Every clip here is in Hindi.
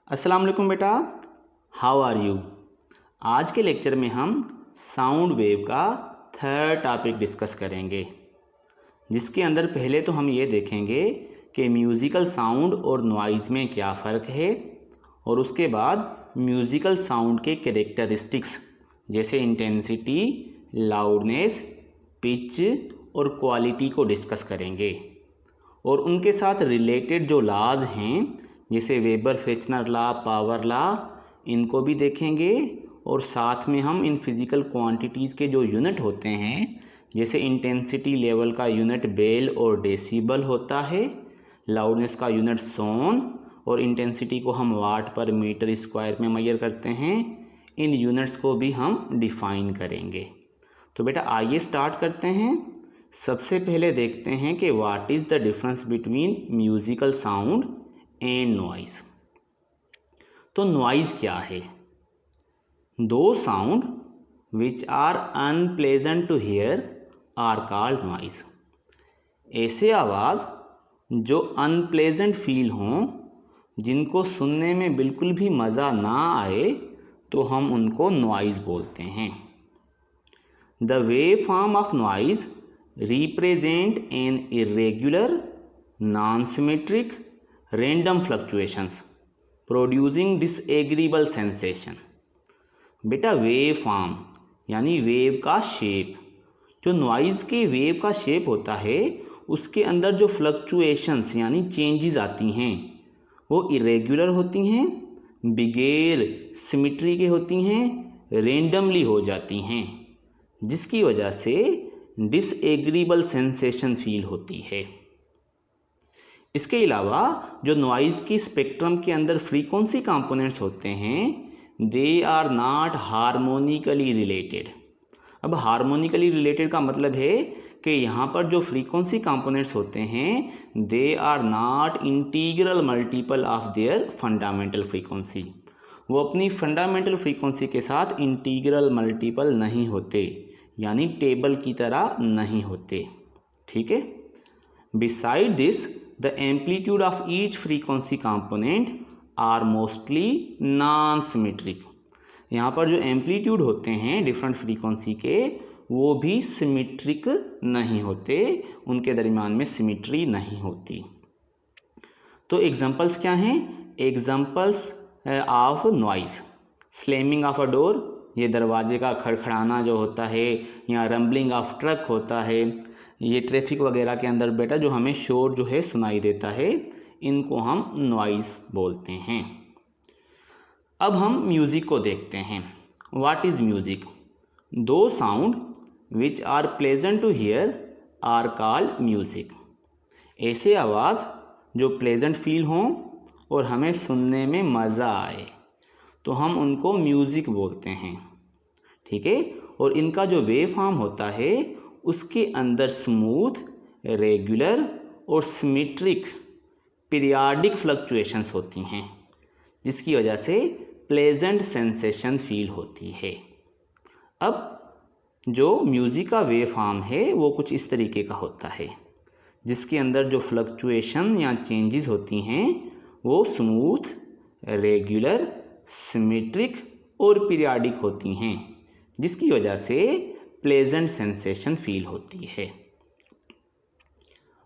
अस्सलाम वालेकुम बेटा, हाउ आर यू। आज के लेक्चर में हम साउंड वेव का थर्ड टॉपिक डिस्कस करेंगे, जिसके अंदर पहले तो हम ये देखेंगे कि म्यूज़िकल साउंड और नॉइज़ में क्या फ़र्क है, और उसके बाद म्यूज़िकल साउंड के कैरेक्टरिस्टिक्स जैसे इंटेंसिटी, लाउडनेस, पिच और क्वालिटी को डिस्कस करेंगे, और उनके साथ रिलेटेड जो लॉज हैं जैसे weber Fechner law, power law, इनको भी देखेंगे। और साथ में हम इन फिज़िकल क्वांटिटीज़ के जो यूनिट होते हैं, जैसे इंटेंसिटी लेवल का यूनिट बेल और डेसिबल होता है, लाउडनेस का यूनिट सोन, और इंटेंसिटी को हम वाट पर मीटर स्क्वायर में मेजर करते हैं, इन यूनिट्स को भी हम डिफ़ाइन करेंगे। तो बेटा आइए स्टार्ट करते हैं। सबसे पहले देखते हैं कि what is the difference between musical sound and noise. तो नॉइज़ क्या है? दो sound which are unpleasant to hear are called noise. ऐसे आवाज़ जो अनप्लेजेंट फील हों, जिनको सुनने में बिल्कुल भी मज़ा ना आए, तो हम उनको नॉइज़ बोलते हैं। The wave form of noise represent an irregular, non-symmetric, random fluctuations producing disagreeable sensation। बेटा वेव फॉर्म यानी वेव का शेप, जो नॉइज़ के वेव का शेप होता है उसके अंदर जो फ्लक्चुएशंस यानी चेंजेस आती हैं वो इरेगुलर होती हैं, बगैर सिमिट्री के होती हैं, रेंडमली हो जाती हैं, जिसकी वजह से डिसएग्रीबल सेंसेशन फील होती है। इसके अलावा जो नॉइज़ की स्पेक्ट्रम के अंदर फ्रीक्वेंसी कंपोनेंट्स होते हैं, they are not harmonically related. अब हार्मोनिकली रिलेटेड का मतलब है कि यहाँ पर जो फ्रीक्वेंसी कंपोनेंट्स होते हैं, they are not integral multiple of their fundamental frequency. वो अपनी फंडामेंटल फ्रीक्वेंसी के साथ इंटीग्रल मल्टीपल नहीं होते, यानी टेबल की तरह नहीं होते। ठीक है। Beside this the amplitude of each frequency component are mostly non symmetric. यहाँ पर जो एम्पलीट्यूड होते हैं डिफरेंट फ्रीक्वेंसी के, वो भी सिमेट्रिक नहीं होते, उनके दरमियान में सिमेट्री नहीं होती। तो एग्जांपल्स क्या हैं? Examples of noise, slamming of a door, ये दरवाजे का खड़खड़ाना जो होता है, या रंबलिंग ऑफ ट्रक होता है, ये ट्रैफिक वगैरह के अंदर बेटा जो हमें शोर जो है सुनाई देता है, इनको हम नॉइज़ बोलते हैं। अब हम म्यूज़िक को देखते हैं। What is music? दो sound which are pleasant to hear are called music. ऐसे आवाज़ जो प्लेजेंट फील हों और हमें सुनने में मज़ा आए, तो हम उनको म्यूज़िक बोलते हैं। ठीक है। और इनका जो वेव फॉर्म होता है उसके अंदर स्मूथ, रेगुलर और सिमेट्रिक पीरियाडिक फ्लक्चुएशंस होती हैं, जिसकी वजह से प्लेजेंट सेंसेशन फील होती है। अब जो म्यूज़िक का वेव फॉर्म है वो कुछ इस तरीके का होता है, जिसके अंदर जो फ्लक्चुएशन या चेंजेस होती हैं वो स्मूथ, रेगुलर, सिमेट्रिक और पीरियाडिक होती हैं, जिसकी वजह से प्लेजेंट सेंसेशन फील होती है।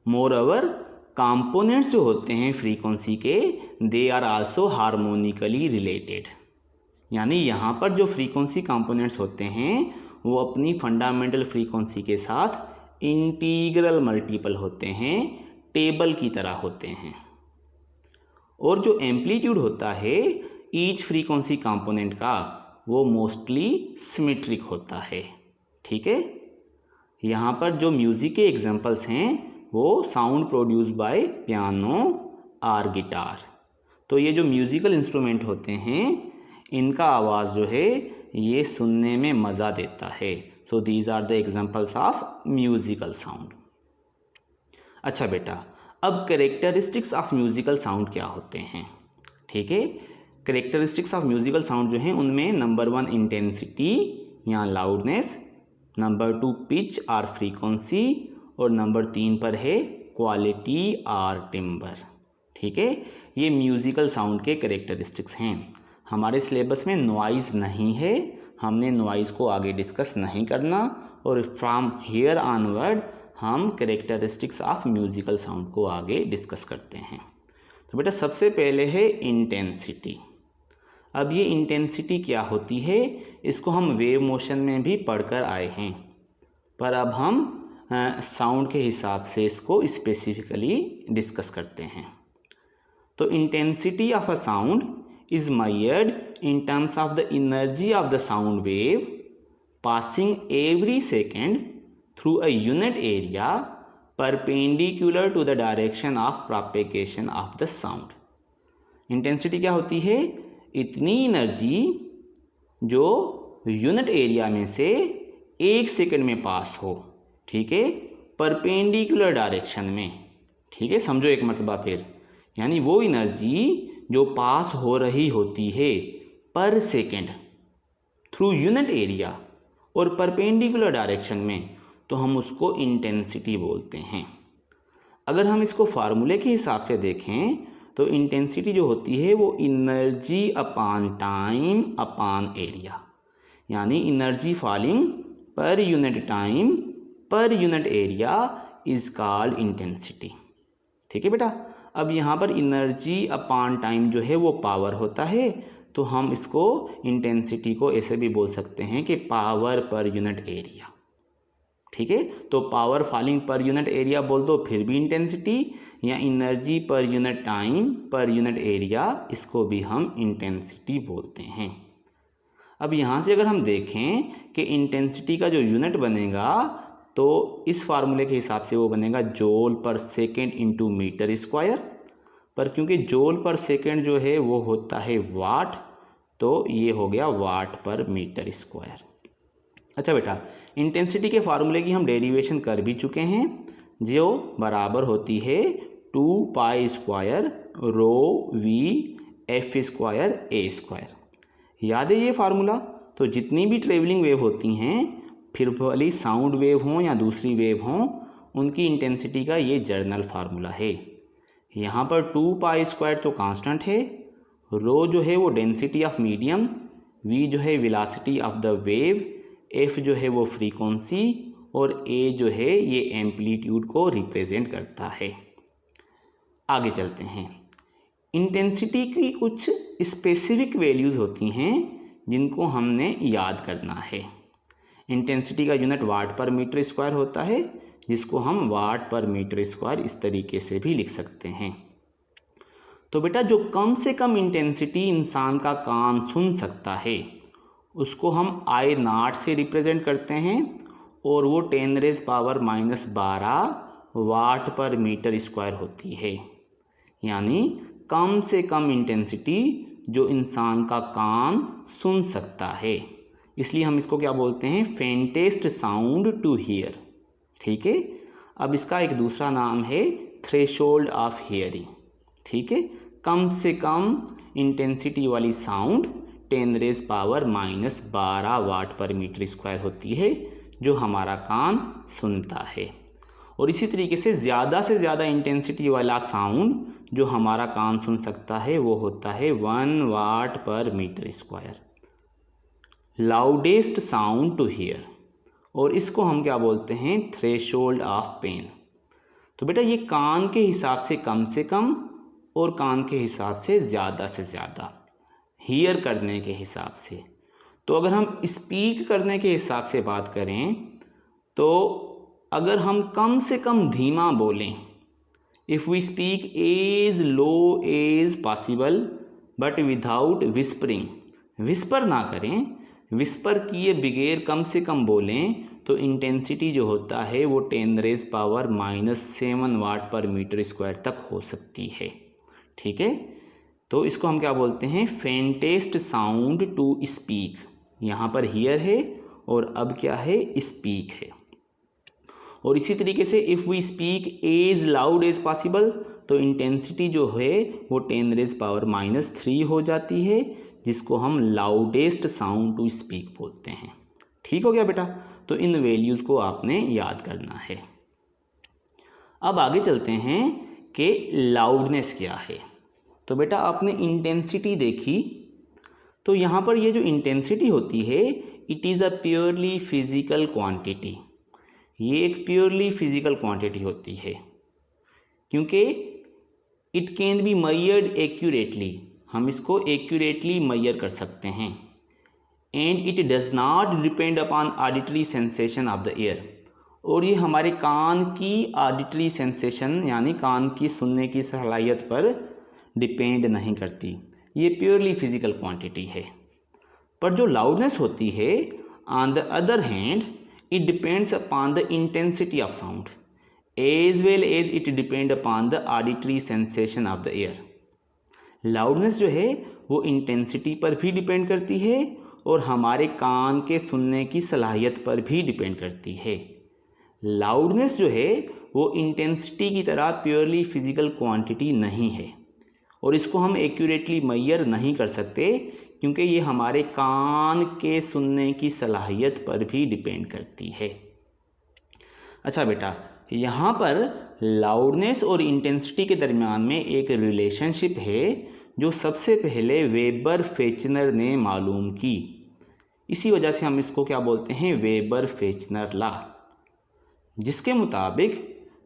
मोरओवर कंपोनेंट्स जो होते हैं फ्रीक्वेंसी के, they are also harmonically related. यानी यहाँ पर जो फ्रीक्वेंसी कंपोनेंट्स होते हैं वो अपनी फंडामेंटल फ्रीक्वेंसी के साथ इंटीग्रल मल्टीपल होते हैं, टेबल की तरह होते हैं। और जो एम्पलीट्यूड होता है ईच फ्रीक्वेंसी कंपोनेंट का, वो मोस्टली सिमेट्रिक होता है। ठीक है। यहाँ पर जो म्यूज़िक के एग्जांपल्स हैं वो साउंड प्रोड्यूस बाय पियानो और गिटार। तो ये जो म्यूज़िकल इंस्ट्रूमेंट होते हैं, इनका आवाज़ जो है ये सुनने में मज़ा देता है। So these are the examples of musical sound. अच्छा बेटा, अब कैरेक्टरिस्टिक्स ऑफ म्यूज़िकल साउंड क्या होते हैं? ठीक है। कैरेक्टरिस्टिक्स ऑफ म्यूज़िकल साउंड जो हैं उनमें नंबर 1 इंटेंसिटी या लाउडनेस, नंबर 2 पिच और फ्रीक्वेंसी, और नंबर 3 पर है क्वालिटी और टिम्बर। ठीक है। ये म्यूज़िकल साउंड के कैरेक्टरिस्टिक्स हैं। हमारे सिलेबस में नॉइज़ नहीं है, हमने नॉइज़ को आगे डिस्कस नहीं करना, और फ्रॉम हियर ऑनवर्ड हम कैरेक्टरिस्टिक्स ऑफ म्यूज़िकल साउंड को आगे डिस्कस करते हैं। तो बेटा सबसे पहले है इंटेंसिटी। अब ये इंटेंसिटी क्या होती है, इसको हम वेव मोशन में भी पढ़कर आए हैं, पर अब हम साउंड के हिसाब से इसको स्पेसिफिकली डिस्कस करते हैं। तो intensity of a sound is measured in terms of the energy of the sound wave passing every second through a unit area perpendicular to the direction of propagation of the sound. Intensity क्या होती है, इतनी एनर्जी जो यूनिट एरिया में से 1 सेकंड में पास हो, ठीक है, परपेंडिकुलर डायरेक्शन में, ठीक है, समझो एक मरतबा फिर, यानी वो एनर्जी जो पास हो रही होती है पर सेकेंड थ्रू यूनिट एरिया और परपेंडिकुलर डायरेक्शन में, तो हम उसको इंटेंसिटी बोलते हैं। अगर हम इसको फार्मूले के हिसाब से देखें तो इंटेंसिटी जो होती है वो energy upon time upon area, यानी energy falling per unit time per unit area is called intensity. ठीक है बेटा। अब यहाँ पर एनर्जी अपॉन टाइम जो है वो पावर होता है, तो हम इसको इंटेंसिटी को ऐसे भी बोल सकते हैं कि पावर पर यूनिट एरिया। ठीक है, तो power falling per unit area बोल दो फिर भी इंटेंसिटी, या एनर्जी पर unit time per unit area, इसको भी हम इंटेंसिटी बोलते हैं। अब यहाँ से अगर हम देखें कि इंटेंसिटी का जो यूनिट बनेगा तो इस फार्मूले के हिसाब से वो बनेगा जूल पर सेकेंड इंटू मीटर स्क्वायर, पर क्योंकि जूल पर सेकेंड जो है वो होता है वाट, तो ये हो गया वाट पर मीटर स्क्वायर। अच्छा बेटा, इंटेंसिटी के फार्मूले की हम डेरिवेशन कर भी चुके हैं, जो बराबर होती है 2 pi square rho V F square ए स्क्वायर। याद है ये फार्मूला? तो जितनी भी ट्रेवलिंग वेव होती हैं, फिर भले साउंड वेव हों या दूसरी वेव हों, उनकी इंटेंसिटी का ये जर्नल फार्मूला है। यहाँ पर 2 पाई स्क्वायर तो कांस्टेंट है, रो जो है वो डेंसिटी ऑफ मीडियम, वी जो है velocity of the wave, F जो है वो फ्रीक्वेंसी, और ए जो है ये एम्पलीट्यूड को रिप्रेजेंट करता है। आगे चलते हैं। इंटेंसिटी की कुछ स्पेसिफिक वैल्यूज़ होती हैं जिनको हमने याद करना है। इंटेंसिटी का unit watt per metre square होता है, जिसको हम वाट पर मीटर स्क्वायर इस तरीके से भी लिख सकते हैं। तो बेटा जो कम से कम इंटेंसिटी इंसान का कान सुन सकता है उसको हम आई नॉट से रिप्रेजेंट करते हैं, और वो 10⁻⁻12 वाट पर मीटर स्क्वायर होती है। यानी कम से कम इंटेंसिटी जो इंसान का कान सुन सकता है, इसलिए हम इसको क्या बोलते हैं, फेंटेस्ट साउंड टू हियर। ठीक है, अब इसका एक दूसरा नाम है थ्रेशोल्ड ऑफ हियरिंग। ठीक है, कम से कम इंटेंसिटी वाली साउंड 10⁻⁻12 वाट पर मीटर स्क्वायर होती है जो हमारा कान सुनता है। और इसी तरीके से ज़्यादा इंटेंसिटी वाला साउंड जो हमारा कान सुन सकता है वो होता है 1 watt per metre square, loudest sound to hear, और इसको हम क्या बोलते हैं, थ्रेशोल्ड ऑफ पेन। तो बेटा ये कान के हिसाब से कम और कान के हिसाब से ज़्यादा हियर करने के हिसाब से। तो अगर हम स्पीक करने के हिसाब से बात करें तो अगर हम कम से कम धीमा बोलें, if we speak as low as possible but without whispering, whisper ना करें, विस्पर किए बगैर कम से कम बोलें, तो इंटेंसिटी जो होता है वो 10⁻⁻7 वाट पर मीटर स्क्वायर तक हो सकती है। ठीक है, तो इसको हम क्या बोलते हैं, फेंटेस्ट साउंड टू स्पीक। यहाँ पर हियर है और अब क्या है, स्पीक है। और इसी तरीके से if we speak as loud as possible, तो इंटेंसिटी जो है वो 10⁻³ हो जाती है, जिसको हम लाउडेस्ट साउंड टू स्पीक बोलते हैं। ठीक हो गया बेटा, तो इन वैल्यूज़ को आपने याद करना है। अब आगे चलते हैं कि लाउडनेस क्या है। तो बेटा आपने इंटेंसिटी देखी, तो यहाँ पर ये जो इंटेंसिटी होती है it is a purely physical quantity. ये एक प्योरली फिजिकल क्वांटिटी होती है क्योंकि it can be measured accurately, हम इसको एक्यूरेटली मेजर कर सकते हैं। And it does not depend upon auditory sensation of the year, और ये हमारे कान की ऑडिटरी सेंसेशन यानी कान की सुनने की सलाहियत पर डिपेंड नहीं करती, ये प्योरली फिजिकल क्वांटिटी है। पर जो लाउडनेस होती है on the other hand it depends upon the intensity of sound as well as it depend upon the auditory sensation of the ear. Loudness जो है वो इंटेंसिटी पर भी डिपेंड करती है और हमारे कान के सुनने की सलाहियत पर भी डिपेंड करती है। लाउडनेस जो है वो इंटेंसिटी की तरह प्योरली फिजिकल क्वांटिटी नहीं है और इसको हम एक्यूरेटली मेजर नहीं कर सकते क्योंकि ये हमारे कान के सुनने की सलाहियत पर भी डिपेंड करती है। अच्छा बेटा, यहाँ पर लाउडनेस और इंटेंसिटी के दरमियान में एक रिलेशनशिप है जो सबसे पहले वेबर फेचनर ने मालूम की। इसी वजह से हम इसको क्या बोलते हैं, वेबर फेचनर लॉ, जिसके मुताबिक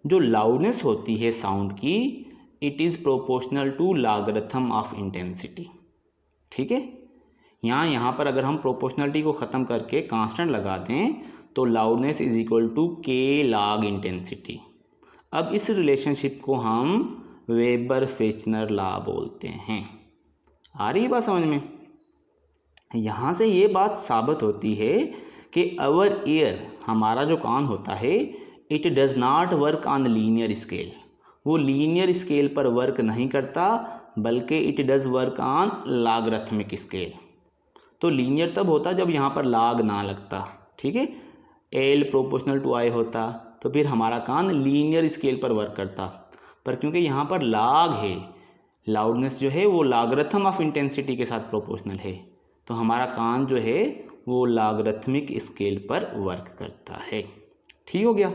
जो लाउडनेस होती है साउंड की it is proportional to logarithm of intensity. ठीक है, यहाँ पर अगर हम प्रोपोर्शनलिटी को ख़त्म करके कांस्टेंट लगा दें तो लाउडनेस इज इक्वल टू के लॉग इंटेंसिटी। अब इस रिलेशनशिप को हम वेबर फेचनर लॉ बोलते हैं। आ रही है बात समझ में? यहाँ से ये बात साबित होती है कि अवर ईयर, हमारा जो कान होता है, it does not work on linear scale, वो लीनियर स्केल पर वर्क नहीं करता बल्कि it does work on logarithmic scale. तो लीनियर तब होता जब यहाँ पर लॉग ना लगता, ठीक है, एल प्रोपोर्शनल टू आई होता तो फिर हमारा कान लीनियर स्केल पर वर्क करता। पर क्योंकि यहाँ पर लॉग है, लाउडनेस जो है वो लॉगरिथम ऑफ इंटेंसिटी के साथ प्रोपोर्शनल है, तो हमारा कान जो है वो लॉगरिथमिक स्केल पर वर्क करता है। ठीक हो गया।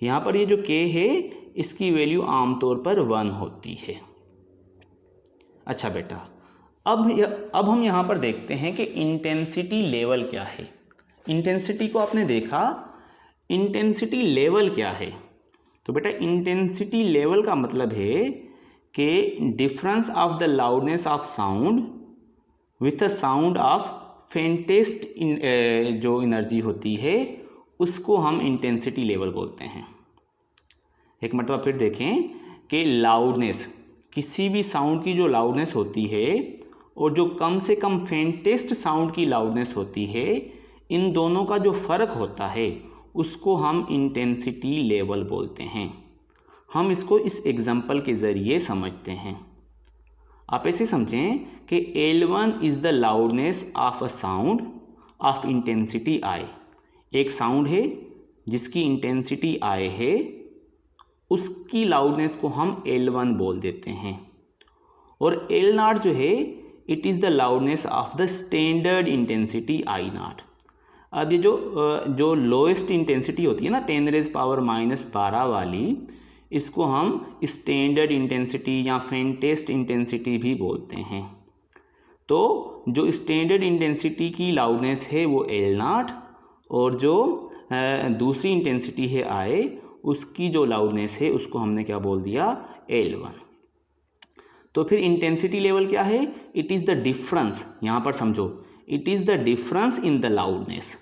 यहाँ पर ये जो के है इसकी वैल्यू आमतौर पर 1 होती है। अच्छा बेटा, अब हम यहाँ पर देखते हैं कि इंटेंसिटी लेवल क्या है। इंटेंसिटी को आपने देखा, इंटेंसिटी लेवल क्या है? तो बेटा इंटेंसिटी लेवल का मतलब है कि difference of the loudness of sound with a sound of faintest जो एनर्जी होती है उसको हम इंटेंसिटी लेवल बोलते हैं। एक मरतबा फिर देखें कि लाउडनेस, किसी भी साउंड की जो लाउडनेस होती है और जो कम से कम फेंटेस्ट साउंड की लाउडनेस होती है, इन दोनों का जो फ़र्क होता है उसको हम इंटेंसिटी लेवल बोलते हैं। हम इसको इस एग्जांपल के ज़रिए समझते हैं। आप ऐसे समझें कि L1 is the loudness of a sound of intensity I. एक साउंड है जिसकी इंटेंसिटी आई है, उसकी लाउडनेस को हम L1 बोल देते हैं। और L0 जो है it is the loudness of the standard intensity I0। अब ये जो लोएस्ट इंटेंसिटी होती है ना 10⁻⁻12 वाली, इसको हम स्टैंडर्ड इंटेंसिटी या फेंटेस्ट इंटेंसिटी भी बोलते हैं। तो जो स्टैंडर्ड इंटेंसिटी की लाउडनेस है वो L0 और जो दूसरी इंटेंसिटी है I, उसकी जो लाउडनेस है उसको हमने क्या बोल दिया, L1। तो फिर इंटेंसिटी लेवल क्या है? इट इज़ द डिफरेंस, यहाँ पर समझो, it is the difference in the loudness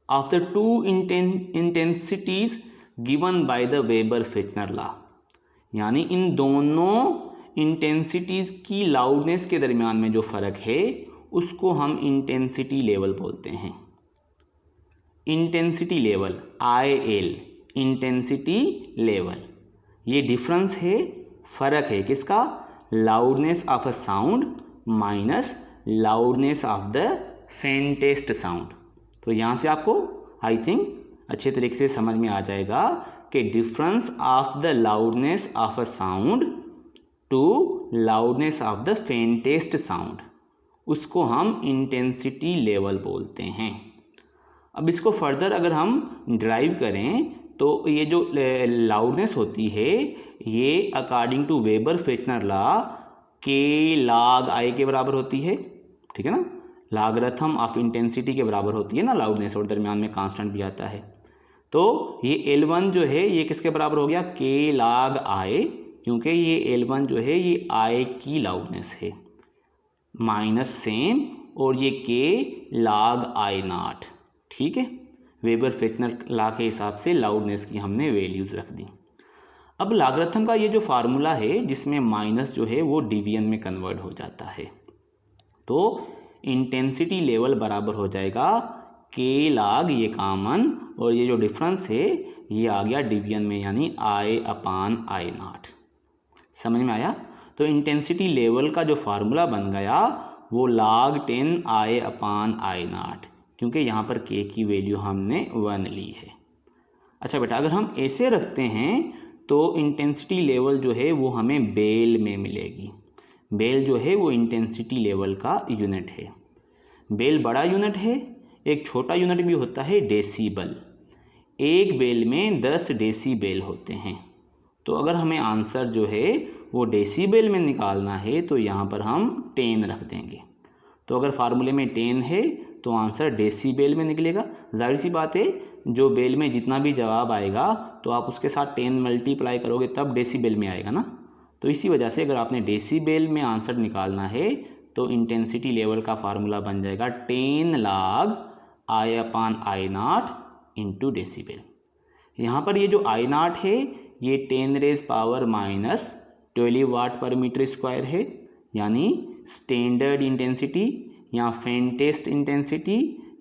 of the two intensities given by the weber Fechner law. यानी इन दोनों इंटेंसिटीज़ की लाउडनेस के दरमियान में जो फ़र्क है उसको हम इंटेंसिटी लेवल बोलते हैं। Intensity level IL, intensity level, ये डिफरेंस है, फ़र्क है किसका, loudness of a sound minus loudness of the faintest sound. तो यहाँ से आपको आई थिंक अच्छे तरीके से समझ में आ जाएगा कि difference of the loudness of a sound to loudness of the faintest sound, उसको हम इंटेंसिटी लेवल बोलते हैं। अब इसको फर्दर अगर हम ड्राइव करें तो ये जो लाउडनेस होती है ये according to Weber Fechner law के लाग आई के बराबर होती है, ठीक है ना, लागरिथम ऑफ इंटेंसिटी के बराबर होती है ना लाउडनेस, और दरमियान में कांस्टेंट भी आता है। तो ये L1 जो है ये किसके बराबर हो गया, के लाग आई, क्योंकि ये L1 जो है ये आई की लाउडनेस है, माइनस सेम, और ये के लाग आई नॉट, ठीक है। वेबर फ्रैक्शनल लॉ के हिसाब से लाउडनेस की हमने वैल्यूज़ रख दी। अब लागरिथम का ये जो फार्मूला है जिसमें माइनस जो है वो डिवीजन में कन्वर्ट हो जाता है, तो इंटेंसिटी लेवल बराबर हो जाएगा के लाग, ये कॉमन, और ये जो डिफरेंस है ये आ गया डिवीजन में, यानी आई अपान आई नॉट। समझ में आया? तो इंटेंसिटी लेवल का जो फार्मूला बन गया वो log 10 I upon I not, क्योंकि यहाँ पर के की वैल्यू हमने 1 ली है। अच्छा बेटा, अगर हम ऐसे रखते हैं तो इंटेंसिटी लेवल जो है वो हमें बेल में मिलेगी। बेल जो है वो इंटेंसिटी लेवल का यूनिट है। बेल बड़ा यूनिट है, एक छोटा यूनिट भी होता है डेसीबल। एक बेल में 10 डेसीबल होते हैं। तो अगर हमें आंसर जो है वो डेसीबल में निकालना है तो यहाँ पर हम 10 रख देंगे। तो अगर फार्मूले में 10 है तो आंसर डेसीबल में निकलेगा। जाहिर सी बात है, जो बेल में जितना भी जवाब आएगा तो आप उसके साथ 10 मल्टीप्लाई करोगे तब डेसीबल में आएगा ना। तो इसी वजह से अगर आपने डेसीबल में आंसर निकालना है तो इंटेंसिटी लेवल का फार्मूला बन जाएगा 10 log I upon I not into decibel. यहाँ पर ये जो आई नॉट है ये 10 रेज पावर माइनस 12 वाट पर मीटर स्क्वायर है, यानी स्टैंडर्ड इंटेंसिटी या फेंटेस्ट इंटेंसिटी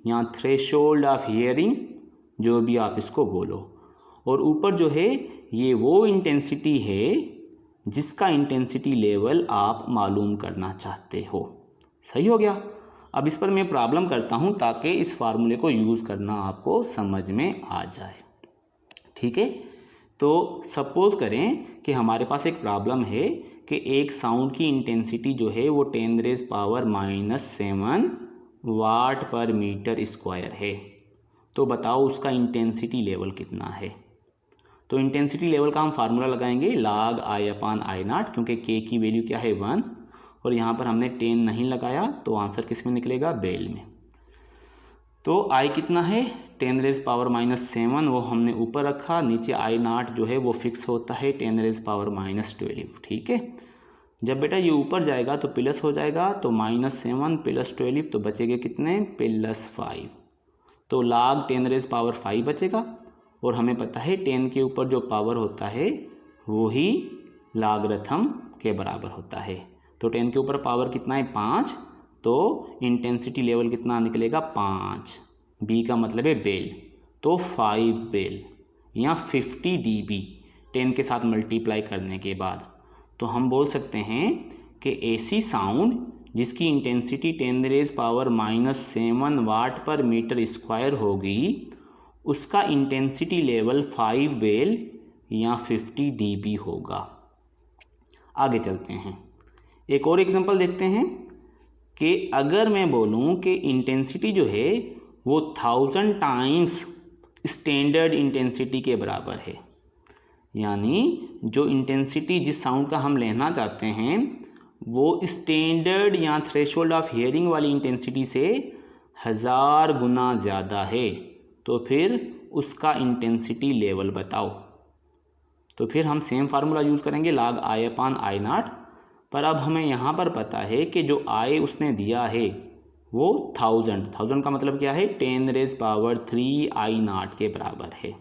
या थ्रेशोल्ड ऑफ हियरिंग, जो भी आप इसको बोलो। और ऊपर जो है ये वो इंटेंसिटी है जिसका इंटेंसिटी लेवल आप मालूम करना चाहते हो। सही हो गया। अब इस पर मैं प्रॉब्लम करता हूँ ताकि इस फार्मूले को यूज़ करना आपको समझ में आ जाए, ठीक है। तो सपोज़ करें कि हमारे पास एक प्रॉब्लम है कि एक साउंड की इंटेंसिटी जो है वो 10 रेज पावर माइनस 7 वाट पर मीटर स्क्वायर है। तो बताओ उसका इंटेंसिटी लेवल कितना है। तो इंटेंसिटी लेवल का हम फार्मूला लगाएंगे log I upon I not, क्योंकि के की वैल्यू क्या है 1, और यहाँ पर हमने 10 नहीं लगाया तो आंसर किस में निकलेगा, बेल में। तो आई कितना है 10 रेज पावर माइनस 7, वो हमने ऊपर रखा, नीचे आई नॉट जो है वो फिक्स होता है 10 रेज पावर माइनस 12, ठीक है। जब बेटा ये ऊपर जाएगा तो प्लस हो जाएगा, तो -7 + 12 तो बचेगा कितने, +5। तो log 10 रेज पावर 5 बचेगा, और हमें पता है 10 के ऊपर जो पावर होता है वो ही लागरिथम के बराबर होता है। तो 10 के ऊपर पावर कितना है 5, तो इंटेंसिटी लेवल कितना निकलेगा 5। बी का मतलब है बेल, तो 5 बेल या 50 dB 10 के साथ मल्टीप्लाई करने के बाद। तो हम बोल सकते हैं कि ऐसी साउंड जिसकी इंटेंसिटी 10 रेज पावर माइनस 7 वाट पर मीटर स्क्वायर होगी उसका इंटेंसिटी लेवल 5 बेल या 50 dB होगा। आगे चलते हैं, एक और एग्जांपल देखते हैं कि अगर मैं बोलूं कि इंटेंसिटी जो है वो 1000 टाइम्स स्टैंडर्ड इंटेंसिटी के बराबर है, यानी जो इंटेंसिटी जिस साउंड का हम लेना चाहते हैं वो स्टैंडर्ड या थ्रेशोल्ड ऑफ हियरिंग वाली इंटेंसिटी से 1000 गुना ज़्यादा है, तो फिर उसका इंटेंसिटी लेवल बताओ। तो फिर हम सेम फार्मूला यूज़ करेंगे log I upon I not, पर अब हमें यहाँ पर पता है कि जो आई उसने दिया है वो 1000 का मतलब क्या है 10 रेज पावर 3 आई नॉट के बराबर है,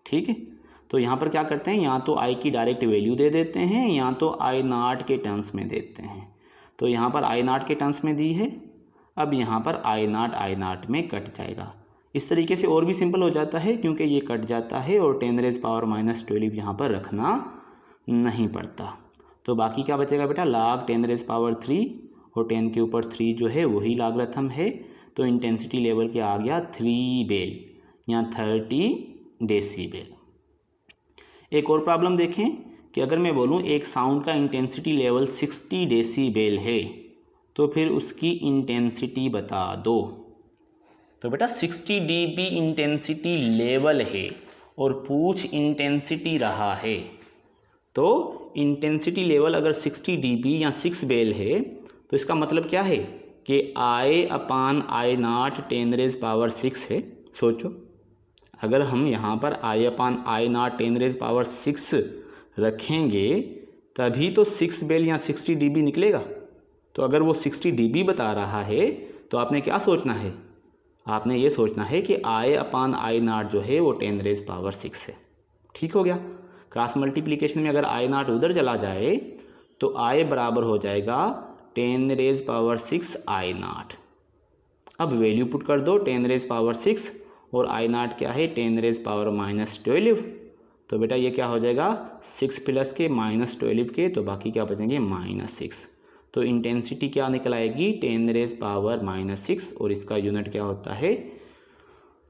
ठीक है। तो यहाँ पर क्या करते हैं, या तो आई की डायरेक्ट वैल्यू दे देते हैं या तो आई नॉट के टर्म्स में देते हैं। तो यहाँ पर आई नॉट के टर्म्स में दी है, अब यहाँ पर आई नॉट में कट जाएगा। इस तरीके से और भी सिंपल हो जाता है क्योंकि ये कट जाता है और 10 रेज पावर माइनस 12 यहाँ पर रखना नहीं पड़ता। तो बाकी क्या बचेगा बेटा, log 10 रेज पावर 3, और 10 के ऊपर 3 जो है वही लागरिथम है, तो इंटेंसिटी लेवल क्या आ गया 3 बेल या 30 डेसीबल। एक और प्रॉब्लम देखें कि अगर मैं बोलूँ एक साउंड का इंटेंसिटी लेवल 60 डेसीबल है तो फिर उसकी इंटेंसिटी बता दो। तो बेटा 60 dB इंटेंसिटी लेवल है और पूछ इंटेंसिटी रहा है, तो इंटेंसिटी लेवल अगर 60 dB या 6 बेल है तो इसका मतलब क्या है कि I/I0 10⁻⁶ है। सोचो, अगर हम यहाँ पर I/I0 10⁻⁶ रखेंगे तभी तो 6 बेल या 60 dB निकलेगा। तो अगर वो 60 dB बता रहा है तो आपने क्या सोचना है, आपने ये सोचना है कि I/I0 जो है वो 10⁻⁶ है। ठीक हो गया। क्रॉस मल्टीप्लिकेशन में अगर I0 उधर चला जाए तो I बराबर हो जाएगा 10⁻⁶ I0। अब वैल्यू पुट कर दो 10⁻⁶ और I0 क्या है 10⁻⁻12। तो बेटा ये क्या हो जाएगा 6 प्लस के -12 के, तो बाकी क्या बचेंगे -6। तो इंटेंसिटी क्या निकल आएगी 10⁻⁻6 और इसका यूनिट क्या होता है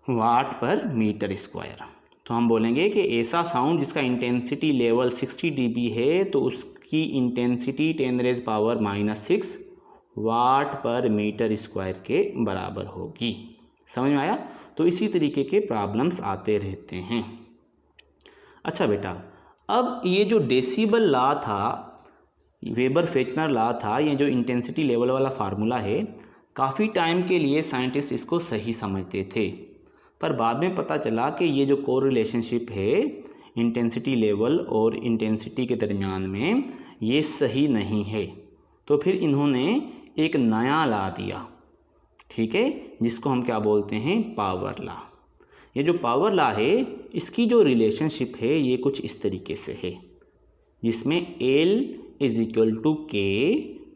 वाट पर मीटर स्क्वायर। तो हम बोलेंगे कि ऐसा साउंड जिसका इंटेंसिटी लेवल 60 dB है तो उसकी इंटेंसिटी 10⁻⁻6 वाट पर मीटर स्क्वायर के बराबर होगी। समझ में आया। तो इसी तरीके के प्रॉब्लम्स आते रहते हैं। अच्छा बेटा, अब ये जो डेसिबल लॉ था, वेबर फेचनर लॉ था, ये जो इंटेंसिटी लेवल वाला फार्मूला है, काफ़ी टाइम के लिए साइंटिस्ट इसको सही समझते थे, पर बाद में पता चला कि ये जो कोरिलेशनशिप है इंटेंसिटी लेवल और इंटेंसिटी के दरमियान में, ये सही नहीं है। तो फिर इन्होंने एक नया लॉ दिया, ठीक है, जिसको हम क्या बोलते हैं पावर लॉ। ये जो पावर लॉ है इसकी जो रिलेशनशिप है ये कुछ इस तरीके से है, जिसमें L = K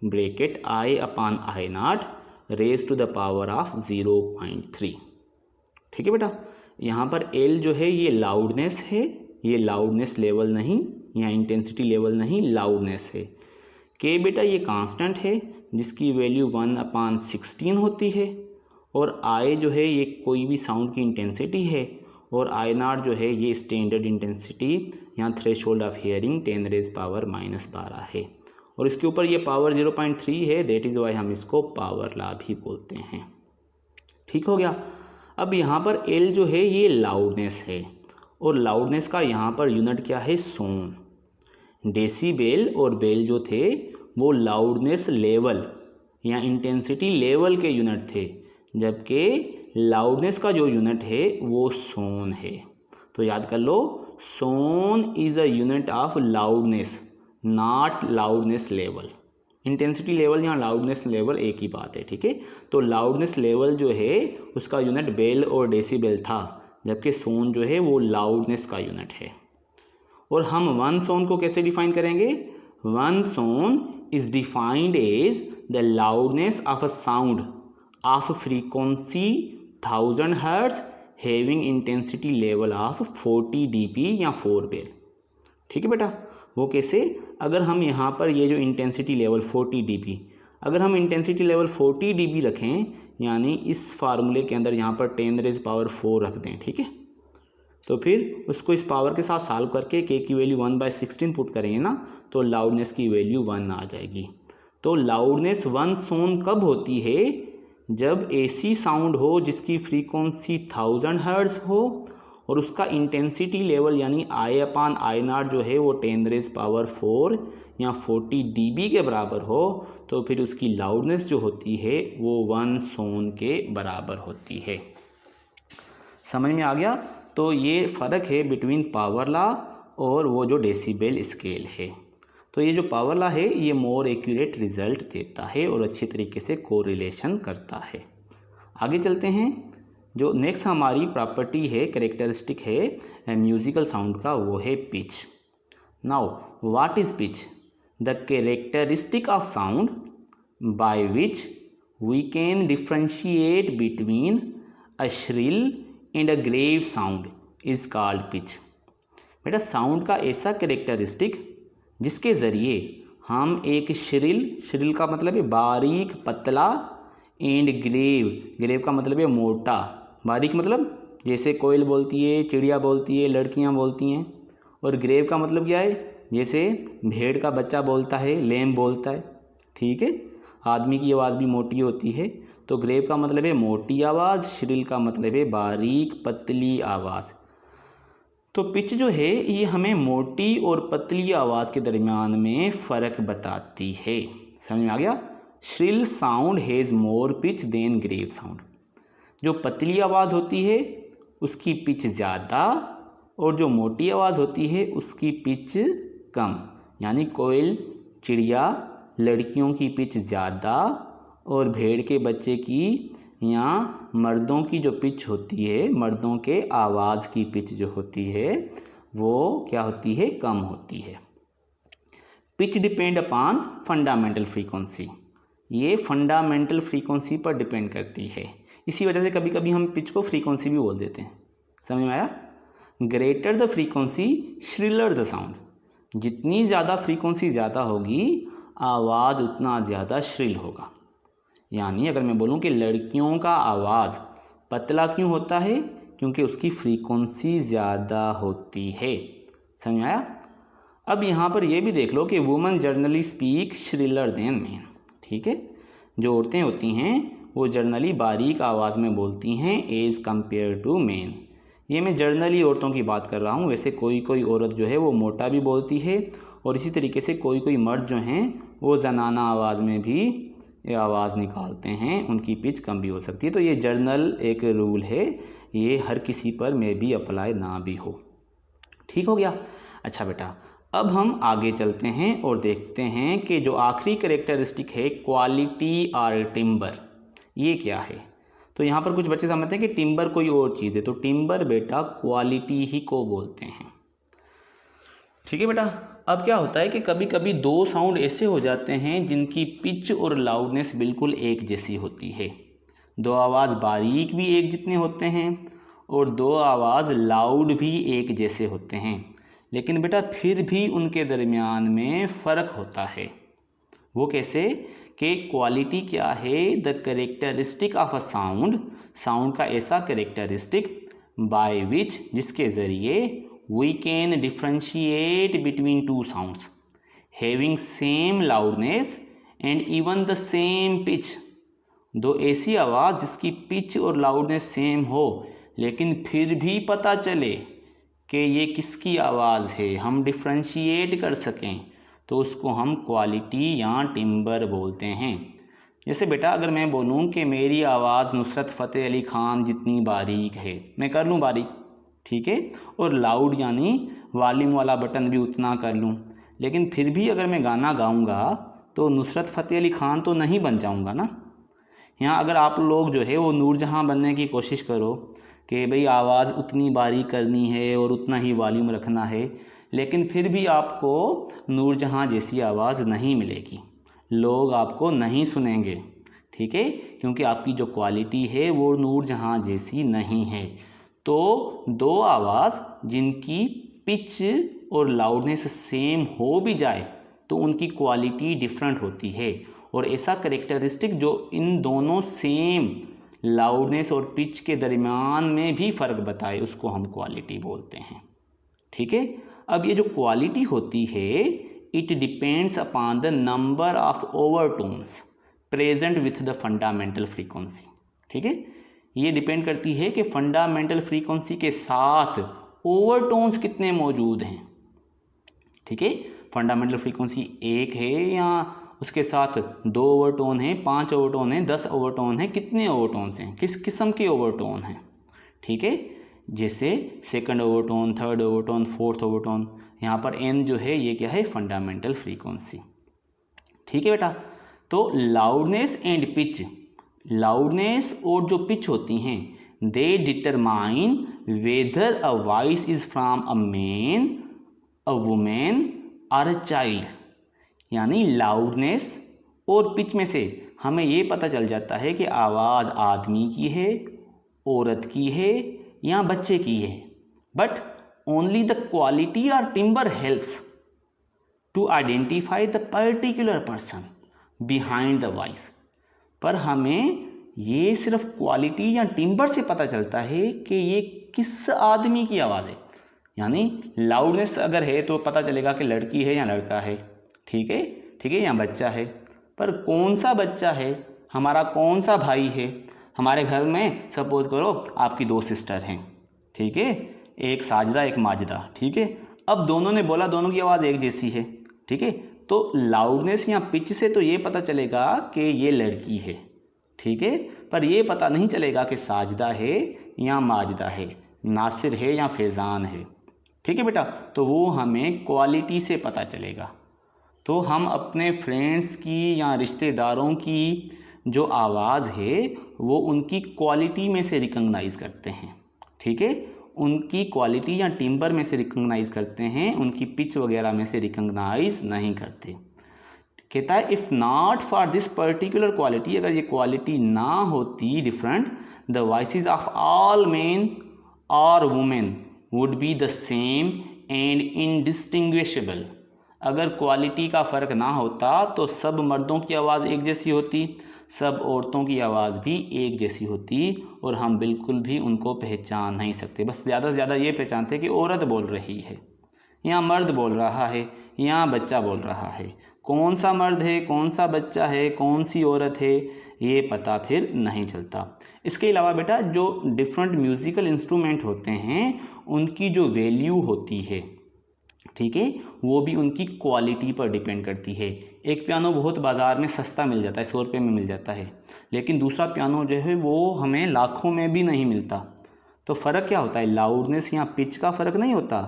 bracket I/I0 raise to the power of 0.3। ठीक है बेटा, यहाँ पर L जो है ये लाउडनेस है, ये लाउडनेस लेवल नहीं या इंटेंसिटी लेवल नहीं, लाउडनेस है। K बेटा ये कांस्टेंट है जिसकी वैल्यू 1/16 होती है, और I जो है ये कोई भी साउंड की इंटेंसिटी है, और I0 जो है ये स्टैंडर्ड इंटेंसिटी या थ्रेशोल्ड ऑफ हियरिंग 10⁻⁻12 है, और इसके ऊपर ये पावर 0.3 है, दैट इज़ वाई हम इसको पावर लॉ भी बोलते हैं। ठीक हो गया। अब यहाँ पर L जो है ये लाउडनेस है, और लाउडनेस का यहाँ पर यूनिट क्या है सोन। डेसीबेल और बेल जो थे वो लाउडनेस लेवल या इंटेंसिटी लेवल के यूनिट थे, जबकि लाउडनेस का जो यूनिट है वो सोन है। तो याद कर लो, sone is a unit of loudness, not loudness level. Intensity level या लाउडनेस लेवल एक ही बात है, ठीक है। तो लाउडनेस लेवल जो है उसका यूनिट बेल और डेसीबेल था, जबकि सोन जो है वो लाउडनेस का यूनिट है। और हम वन सोन को कैसे डिफाइन करेंगे? One sone is defined as the loudness of a sound of frequency 1000 hertz having intensity level of 40 dB या 4 बेल। ठीक है बेटा, वो कैसे? अगर हम यहाँ पर ये जो इंटेंसिटी लेवल 40 dB, अगर हम इंटेंसिटी लेवल 40 dB रखें, यानी इस फार्मूले के अंदर यहाँ पर 10⁻⁴ रख दें, ठीक है, तो फिर उसको इस पावर के साथ सॉल्व करके K की वैल्यू 1/16 पुट करेंगे ना, तो लाउडनेस की वैल्यू 1 आ जाएगी। तो लाउडनेस वन सोन कब होती है? जब ऐसी साउंड हो जिसकी फ्रीक्वेंसी 1000 हर्ट्ज हो और उसका इंटेंसिटी लेवल यानी I/I0 जो है वो 10⁻⁴ या 40 dB के बराबर हो, तो फिर उसकी लाउडनेस जो होती है वो वन सोन के बराबर होती है। समझ में आ गया? तो ये फ़र्क है बिटवीन पावर लॉ और वो जो डेसिबल स्केल है। तो ये जो पावर लॉ है ये मोर एक्यूरेट रिजल्ट देता है और अच्छी तरीके से कोरिलेशन करता है। आगे चलते हैं। जो नेक्स्ट हमारी प्रॉपर्टी है, कैरेक्टरिस्टिक है म्यूज़िकल साउंड का, वो है pitch. Now what is pitch? The characteristic of sound by which we can differentiate between a shrill and a grave sound is called pitch. बेटा, साउंड का ऐसा कैरेक्टरिस्टिक जिसके ज़रिए हम एक श्रिल का मतलब है बारीक पतला, एंड ग्रेव का मतलब है मोटा। बारीक मतलब जैसे कोयल बोलती है, चिड़िया बोलती है, लड़कियां बोलती हैं, और ग्रेव का मतलब क्या है? जैसे भेड़ का बच्चा बोलता है, लैम बोलता है, ठीक है। आदमी की आवाज़ भी मोटी होती है, तो ग्रेव का मतलब है मोटी आवाज़, श्रिल का मतलब है बारीक पतली आवाज़। तो पिच जो है ये हमें मोटी और पतली आवाज़ के दरमियान में फ़र्क बताती है। समझ में आ गया? Shrill sound has more pitch than grave sound. जो पतली आवाज़ होती है उसकी पिच ज़्यादा और जो मोटी आवाज़ होती है उसकी पिच कम। यानी कोयल, चिड़िया, लड़कियों की पिच ज़्यादा और भेड़ के बच्चे की या मर्दों की जो पिच होती है, मर्दों के आवाज़ की पिच जो होती है वो क्या होती है? कम होती है। Pitch depend upon fundamental frequency. ये फंडामेंटल फ्रीक्वेंसी पर डिपेंड करती है। इसी वजह से कभी कभी हम पिच को फ्रीक्वेंसी भी बोल देते हैं। समझ में आया? Greater the frequency shriller the sound. जितनी ज़्यादा फ्रीक्वेंसी ज़्यादा होगी आवाज़ उतना ज़्यादा श्रिल होगा। यानी अगर मैं बोलूँ कि लड़कियों का आवाज़ पतला क्यों होता है? क्योंकि उसकी फ्रीक्वेंसी ज़्यादा होती है। समझ आया? अब यहाँ पर ये भी देख लो कि women generally speak shriller than man. ठीक है, जो औरतें होती हैं वो जर्नली बारीक आवाज़ में बोलती हैं एज़ कम्पेयर टू मैन। ये मैं जर्नली औरतों की बात कर रहा हूँ। वैसे कोई कोई औरत जो है वो मोटा भी बोलती है और इसी तरीके से कोई कोई मर्द जो हैं वो जनाना आवाज़ में भी आवाज़ निकालते हैं, उनकी पिच कम भी हो सकती है। तो ये जर्नल एक रूल है, ये हर किसी पर में भी अप्लाई ना भी हो। ठीक हो गया? अच्छा बेटा, अब हम आगे चलते हैं और देखते हैं कि जो आखिरी कैरेक्टरिस्टिक है क्वालिटी और टिम्बर, ये क्या है। तो यहाँ पर कुछ बच्चे समझते हैं कि टिम्बर कोई और चीज़ है, तो टिम्बर बेटा क्वालिटी ही को बोलते हैं। ठीक है बेटा। अब क्या होता है कि कभी कभी दो साउंड ऐसे हो जाते हैं जिनकी पिच और लाउडनेस बिल्कुल एक जैसी होती है। दो आवाज़ बारीक भी एक जितने होते हैं और दो आवाज़ लाउड भी एक जैसे होते हैं, लेकिन बेटा फिर भी उनके दरमियान में फ़र्क होता है। वो कैसे? कि क्वालिटी क्या है? The characteristic of a sound, sound का ऐसा कैरेक्टरिस्टिक बाय विच, जिसके ज़रिए we can differentiate between two sounds having same loudness and even the same pitch। दो ऐसी आवाज़ जिसकी पिच और लाउडनेस सेम हो लेकिन फिर भी पता चले कि ये किसकी आवाज़ है, हम डिफ्रेंशिएट कर सकें, तो उसको हम क्वालिटी या टिम्बर बोलते हैं। जैसे बेटा अगर मैं बोलूँ कि मेरी आवाज़ नुसरत फ़तेह अली ख़ान जितनी बारीक है, मैं कर लूँ बारीक, ठीक है, और लाउड यानी वॉल्यूम वाला बटन भी उतना कर लूँ, लेकिन फिर भी अगर मैं गाना गाऊंगा तो नुसरत फ़तेह अली ख़ान तो नहीं बन जाऊंगा ना। यहाँ अगर आप लोग जो है वो नूरजहाँ बनने की कोशिश करो कि भाई आवाज़ उतनी बारीक करनी है और उतना ही वॉल्यूम रखना है, लेकिन फिर भी आपको नूरजहाँ जैसी आवाज़ नहीं मिलेगी, लोग आपको नहीं सुनेंगे। ठीक है, क्योंकि आपकी जो क्वालिटी है वो नूरजहाँ जैसी नहीं है। तो दो आवाज़ जिनकी पिच और लाउडनेस सेम हो भी जाए तो उनकी क्वालिटी डिफरेंट होती है, और ऐसा कैरेक्टरिस्टिक जो इन दोनों सेम लाउडनेस और पिच के दरमियान में भी फ़र्क बताए उसको हम क्वालिटी बोलते हैं। ठीक है, अब ये जो क्वालिटी होती है it depends upon the number of overtones present with the fundamental frequency. ठीक है, ये डिपेंड करती है कि फंडामेंटल फ्रीक्वेंसी के साथ ओवरटोन्स कितने मौजूद हैं। ठीक है, फंडामेंटल फ्रीक्वेंसी एक है या उसके साथ दो ओवरटोन हैं, 5 ओवरटोन हैं, 10 ओवरटोन हैं, कितने ओवरटोन्स हैं, किस किस्म के ओवरटोन हैं। ठीक है, जैसे second overtone, third overtone, fourth overtone, यहाँ पर एन जो है ये क्या है? Fundamental frequency. ठीक है बेटा, तो लाउडनेस एंड पिच, लाउडनेस और जो पिच होती हैं they determine whether a voice is from a man, a women और अ चाइल्ड। यानी लाउडनेस और पिच में से हमें ये पता चल जाता है कि आवाज़ आदमी की है, औरत की है या बच्चे की है। बट ओनली द क्वालिटी और timbre helps to identify the particular person behind the voice. पर हमें ये सिर्फ क्वालिटी या टिम्बर से पता चलता है कि ये किस आदमी की आवाज़ है। यानी लाउडनेस अगर है तो पता चलेगा कि लड़की है या लड़का है, ठीक है, ठीक है, या बच्चा है। पर कौन सा बच्चा है, हमारा कौन सा भाई है, हमारे घर में सपोज करो आपकी 2 सिस्टर हैं, ठीक है, एक साजिदा एक माजिदा, ठीक है। अब दोनों ने बोला, दोनों की आवाज़ एक जैसी है, ठीक है। तो लाउडनेस या पिच से तो ये पता चलेगा कि ये लड़की है, ठीक है, पर ये पता नहीं चलेगा कि साजिदा है या माजिदा है, नासिर है या फैज़ान है, ठीक है बेटा। तो वो हमें क्वालिटी से पता चलेगा। तो हम अपने फ्रेंड्स की या रिश्तेदारों की जो आवाज़ है वो उनकी क्वालिटी में से रिकॉग्नाइज़ करते हैं, ठीक है। उनकी क्वालिटी या टिम्बर में से रिकॉग्नाइज़ करते हैं, उनकी पिच वगैरह में से रिकॉग्नाइज़ नहीं करते। कहता है if not for this particular quality, अगर ये क्वालिटी ना होती different, the voices of all men और women would be the same and indistinguishable. अगर क्वालिटी का फ़र्क ना होता तो सब मर्दों की आवाज़ एक जैसी होती, सब औरतों की आवाज़ भी एक जैसी होती और हम बिल्कुल भी उनको पहचान नहीं सकते। बस ज़्यादा से ज़्यादा ये पहचानते कि औरत बोल रही है या मर्द बोल रहा है या बच्चा बोल रहा है। कौन सा मर्द है, कौन सा बच्चा है, कौन सी औरत है, ये पता फिर नहीं चलता। इसके अलावा बेटा जो डिफरेंट म्यूज़िकल इंस्ट्रूमेंट होते हैं उनकी जो वैल्यू होती है, ठीक है, वो भी उनकी क्वालिटी पर डिपेंड करती है। एक पियानो बहुत बाज़ार में सस्ता मिल जाता है, 100 रुपये में मिल जाता है, लेकिन दूसरा पियानो जो है वो हमें लाखों में भी नहीं मिलता। तो फ़र्क क्या होता है? लाउडनेस या पिच का फ़र्क नहीं होता,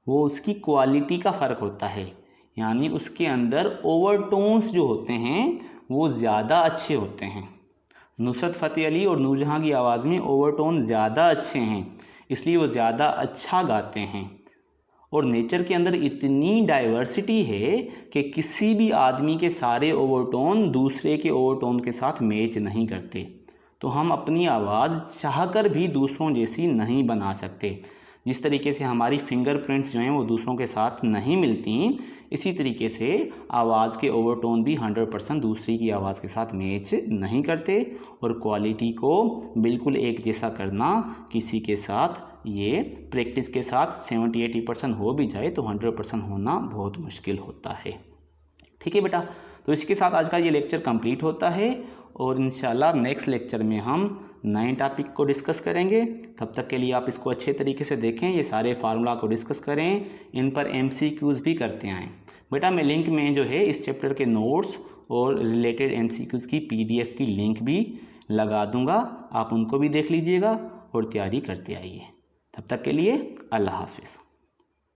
वो उसकी क्वालिटी का फ़र्क होता है। यानी उसके अंदर ओवरटोन्स जो होते हैं वो ज़्यादा अच्छे होते हैं। नुसरत फ़तेह अली और नूरजहां की आवाज़ में ओवरटोन ज़्यादा अच्छे हैं, इसलिए वो ज़्यादा अच्छा गाते हैं। और नेचर के अंदर इतनी डाइवर्सिटी है कि किसी भी आदमी के सारे ओवरटोन दूसरे के ओवरटोन के साथ मैच नहीं करते। तो हम अपनी आवाज़ चाहकर भी दूसरों जैसी नहीं बना सकते। जिस तरीके से हमारी फिंगरप्रिंट्स जो हैं वो दूसरों के साथ नहीं मिलती, इसी तरीके से आवाज़ के ओवरटोन भी 100% दूसरी की आवाज़ के साथ मैच नहीं करते। और क्वालिटी को बिल्कुल एक जैसा करना किसी के साथ, ये प्रैक्टिस के साथ 70-80% हो भी जाए तो 100% होना बहुत मुश्किल होता है। ठीक है बेटा, तो इसके साथ आज का ये लेक्चर कंप्लीट होता है और इंशाल्लाह नेक्स्ट लेक्चर में हम नए टॉपिक को डिस्कस करेंगे। तब तक के लिए आप इसको अच्छे तरीके से देखें, ये सारे फार्मूला को डिस्कस करें, इन पर MCQs भी करते आएँ। बेटा मैं लिंक में जो है इस चैप्टर के नोट्स और रिलेटेड MCQs की PDF की लिंक भी लगा दूंगा, आप उनको भी देख लीजिएगा और तैयारी करते आइए। तब तक के लिए अल्लाह हाफिज़।